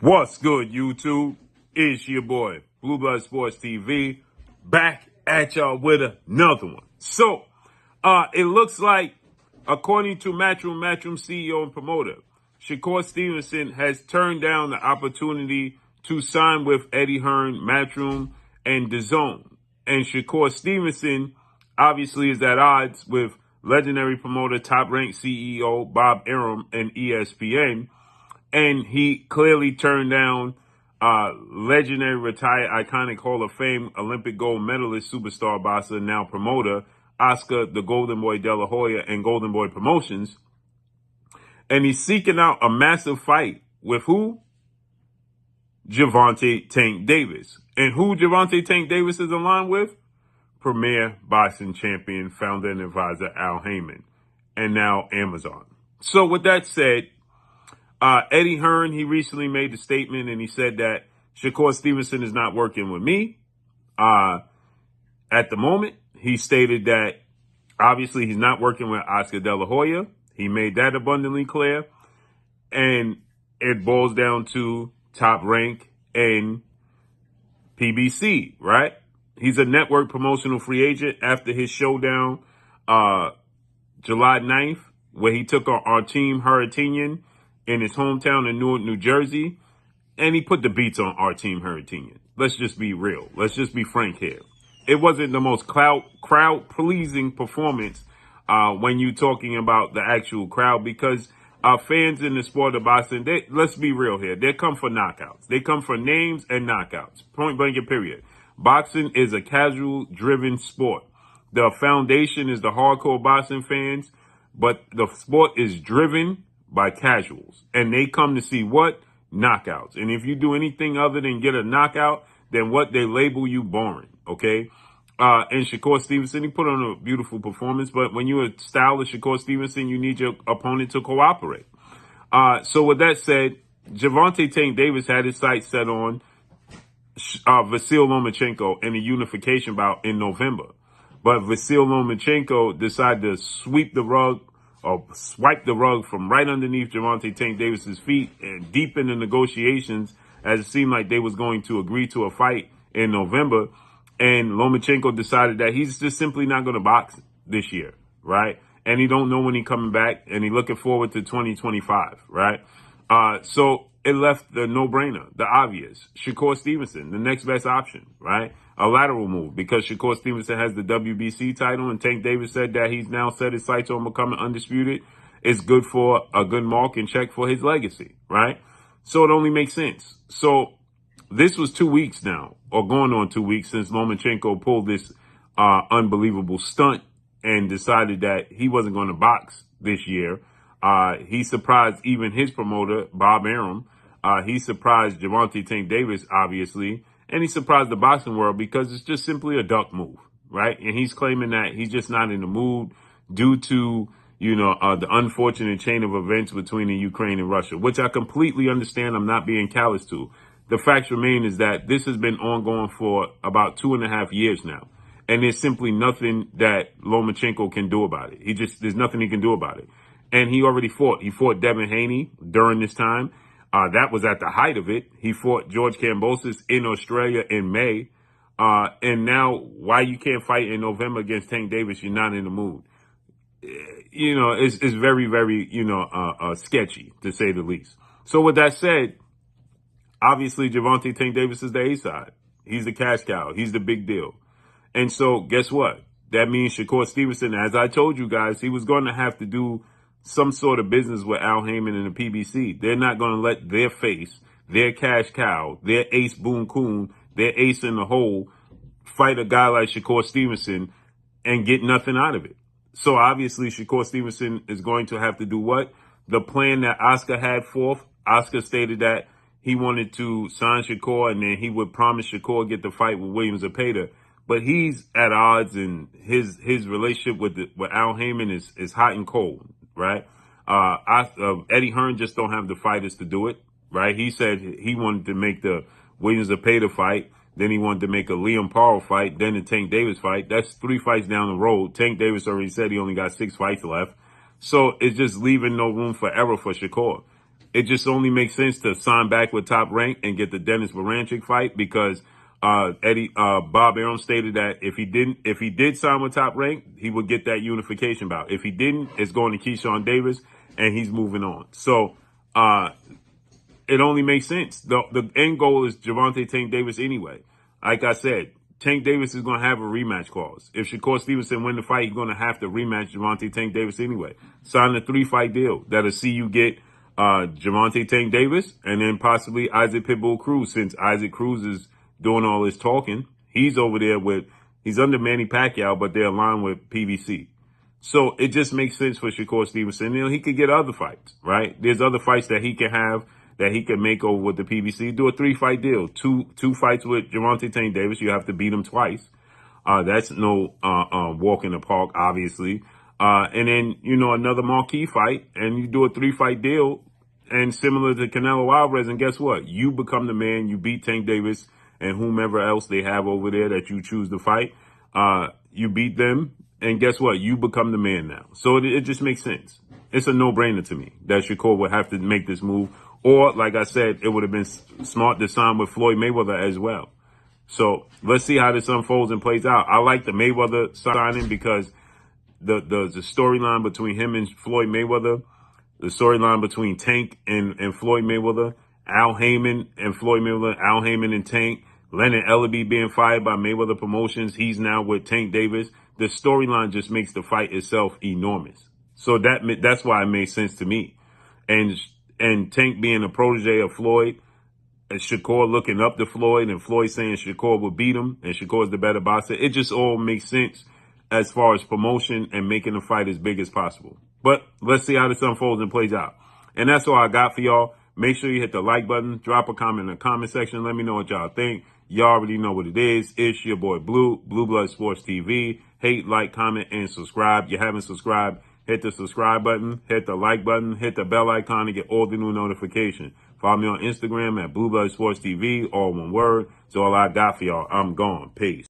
What's good, YouTube? It's your boy, Blue Blood Sports TV, back at y'all with another one. So, it looks like, according to Matchroom CEO and promoter, Shakur Stevenson has turned down the opportunity to sign with Eddie Hearn, Matchroom, and DAZN. And Shakur Stevenson obviously is at odds with legendary promoter, top-ranked CEO Bob Arum and ESPN. And he clearly turned down legendary, retired, iconic Hall of Fame, Olympic gold medalist, superstar boxer, now promoter, Oscar the Golden Boy De La Hoya and Golden Boy Promotions. And he's seeking out a massive fight with who? Gervonta Tank Davis. And who Gervonta Tank Davis is aligned with? Premier boxing champion, founder and advisor Al Heyman. And now Amazon. So with that said, Eddie Hearn, he recently made a statement and he said that Shakur Stevenson is not working with me. At the moment, he stated that obviously he's not working with Oscar De La Hoya. He made that abundantly clear. And it boils down to Top Rank and PBC, right? He's a network promotional free agent after his showdown July 9th, where he took on our team, Hurricane, in his hometown in Newark, New Jersey, and he put the beats on our team, Hurricane. Let's just be real. Let's just be frank here. It wasn't the most crowd-pleasing performance when you're talking about the actual crowd, because fans in the sport of boxing, let's be real here, they come for knockouts. They come for names and knockouts, point blank and period. Boxing is a casual-driven sport. The foundation is the hardcore boxing fans, but the sport is driven by casuals, and they come to see what? Knockouts. And if you do anything other than get a knockout, then what? They label you boring, okay? And Shakur Stevenson, he put on a beautiful performance, but when you're a style of Shakur Stevenson, you need your opponent to cooperate. So with that said, Gervonta Tank Davis had his sights set on Vasyl Lomachenko in a unification bout in November. But Vasyl Lomachenko decided to sweep the rug or swipe the rug from right underneath Gervonta Tank Davis's feet and deep in the negotiations, as it seemed like they was going to agree to a fight in November. And Lomachenko decided that he's just simply not going to box this year, right? And he don't know when he's coming back, and he looking forward to 2025, right? So it left the no-brainer, the obvious. Shakur Stevenson, the next best option, right? A lateral move, because Shakur Stevenson has the WBC title, and Tank Davis said that he's now set his sights on becoming undisputed. It's good for a good mark and check for his legacy, right? So it only makes sense. So this was 2 weeks now, or going on 2 weeks, since Lomachenko pulled this unbelievable stunt and decided that he wasn't going to box this year. He surprised even his promoter, Bob Arum. He surprised Gervonta Tank Davis, obviously. And he surprised the boxing world because it's just simply a duck move, right? And he's claiming that he's just not in the mood due to, the unfortunate chain of events between the Ukraine and Russia, which I completely understand. I'm not being callous to. The facts remain is that this has been ongoing for about 2.5 years now. And there's simply nothing that Lomachenko can do about it. There's nothing he can do about it. And he already fought. He fought Devin Haney during this time. That was at the height of it. He fought George Kambosos in Australia in May. And now, why you can't fight in November against Tank Davis, you're not in the mood. It's very, very, sketchy, to say the least. So with that said, obviously, Gervonta Tank Davis is the A-side. He's the cash cow. He's the big deal. And so, guess what? That means Shakur Stevenson, as I told you guys, he was going to have to do some sort of business with Al Heyman and the PBC. They're not going to let their face, their cash cow, their ace Boone Coon, their ace in the hole, fight a guy like Shakur Stevenson and get nothing out of it. So obviously Shakur Stevenson is going to have to do what? The plan that Oscar had forth. Oscar stated that he wanted to sign Shakur and then he would promise Shakur get the fight with Williams Zepeda. But he's at odds, and his relationship with Al Heyman is hot and cold, right? Eddie Hearn just don't have the fighters to do it, right? He said he wanted to make the Williams Zepeda fight, then he wanted to make a Liam Parle fight, then the Tank Davis fight. That's 3 fights down the road. Tank Davis already said he only got 6 fights left. So it's just leaving no room for error for Shakur. it just only makes sense to sign back with Top Rank and get the Dennis Baranchyk fight because Bob Arum stated that if he did sign with Top Rank, he would get that unification bout. If he didn't, it's going to Keyshawn Davis, and he's moving on. So it only makes sense. The end goal is Gervonta Tank Davis anyway. Like I said, Tank Davis is going to have a rematch clause. If Shakur Stevenson win the fight, he's going to have to rematch Gervonta Tank Davis anyway. Sign a 3-fight deal that'll see you get Gervonta Tank Davis and then possibly Isaac Pitbull Cruz, since Isaac Cruz is doing all this talking. He's over there he's under Manny Pacquiao, but they're aligned with PBC. So it just makes sense for Shakur Stevenson. He could get other fights, right? There's other fights that he can have that he can make over with the PBC. Do a 3-fight deal. Two fights with Gervonta Tank Davis. You have to beat him twice. That's no walk in the park, obviously. And then, another marquee fight, and you do a 3-fight deal, and similar to Canelo Alvarez, and guess what? You become the man. You beat Tank Davis and whomever else they have over there that you choose to fight. You beat them, and guess what? You become the man now. So it just makes sense. It's a no-brainer to me that Shakur would have to make this move. Or, like I said, it would have been smart to sign with Floyd Mayweather as well. So let's see how this unfolds and plays out. I like the Mayweather signing because the storyline between him and Floyd Mayweather, the storyline between Tank and Floyd Mayweather, Al Heyman and Floyd Mayweather, Al Heyman and Tank, Leonard Ellaby being fired by Mayweather Promotions. He's now with Tank Davis. The storyline just makes the fight itself enormous. So that's why it made sense to me. And Tank being a protege of Floyd, and Shakur looking up to Floyd, and Floyd saying Shakur will beat him, and Shakur's the better boxer. It just all makes sense as far as promotion and making the fight as big as possible. But let's see how this unfolds and plays out. And that's all I got for y'all. Make sure you hit the like button, drop a comment in the comment section. Let me know what y'all think. Y'all already know what it is. It's your boy Blue Blood Sports TV. Hate, like, comment, and subscribe. You haven't subscribed, hit the subscribe button, hit the like button, hit the bell icon to get all the new notifications. Follow me on Instagram at Blue Blood Sports TV, all one word. That's all I got for y'all. I'm gone. Peace.